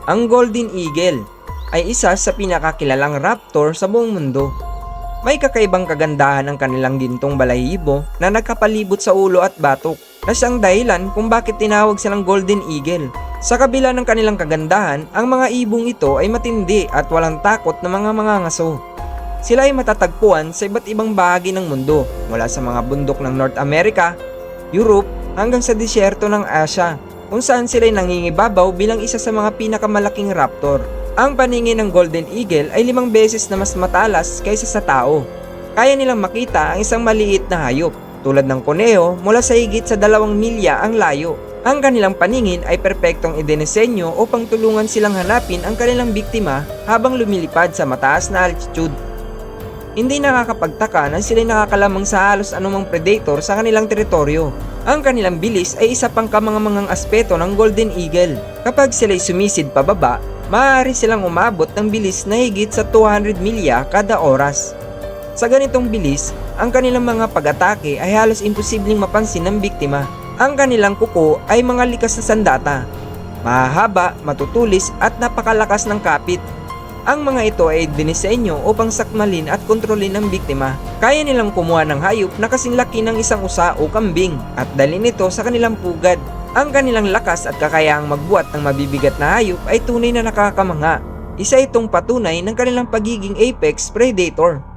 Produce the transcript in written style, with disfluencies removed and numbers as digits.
Ang Golden Eagle ay isa sa pinakakilalang raptor sa buong mundo. May kakaibang kagandahan ang kanilang gintong balahibo na nagkapalibot sa ulo at batok na siyang dahilan kung bakit tinawag silang Golden Eagle. Sa kabila ng kanilang kagandahan, ang mga ibong ito ay matindi at walang takot na mga mangangaso. Sila ay matatagpuan sa iba't ibang bahagi ng mundo, mula sa mga bundok ng North America, Europe, hanggang sa disyerto ng Asia, kung saan sila ay nangingibabaw bilang isa sa mga pinakamalaking raptor. Ang paningin ng Golden Eagle ay 5 beses na mas matalas kaysa sa tao. Kaya nilang makita ang isang maliit na hayop, tulad ng kuneho, mula sa higit sa 2 milya ang layo. Ang kanilang paningin ay perpektong idinisenyo upang tulungan silang hanapin ang kanilang biktima habang lumilipad sa mataas na altitude. Hindi nakakapagtaka na sila'y nakakalamang sa halos anumang predator sa kanilang teritoryo. Ang kanilang bilis ay isa pang kamangamangang aspeto ng Golden Eagle. Kapag sila'y sumisid pababa, maaari silang umabot ng bilis na higit sa 200 milya kada oras. Sa ganitong bilis, ang kanilang mga pag-atake ay halos imposibleng mapansin ng biktima. Ang kanilang kuko ay mga likas na sandata, mahahaba, matutulis at napakalakas ng kapit. Ang mga ito ay dinisenyo upang sakmalin at kontrolin ang biktima. Kaya nilang kumuha ng hayop na kasing laki ng isang usa o kambing at dalhin ito sa kanilang pugad. Ang kanilang lakas at kakayaang magbuhat ng mabibigat na hayop ay tunay na nakakamangha. Isa itong patunay ng kanilang pagiging apex predator.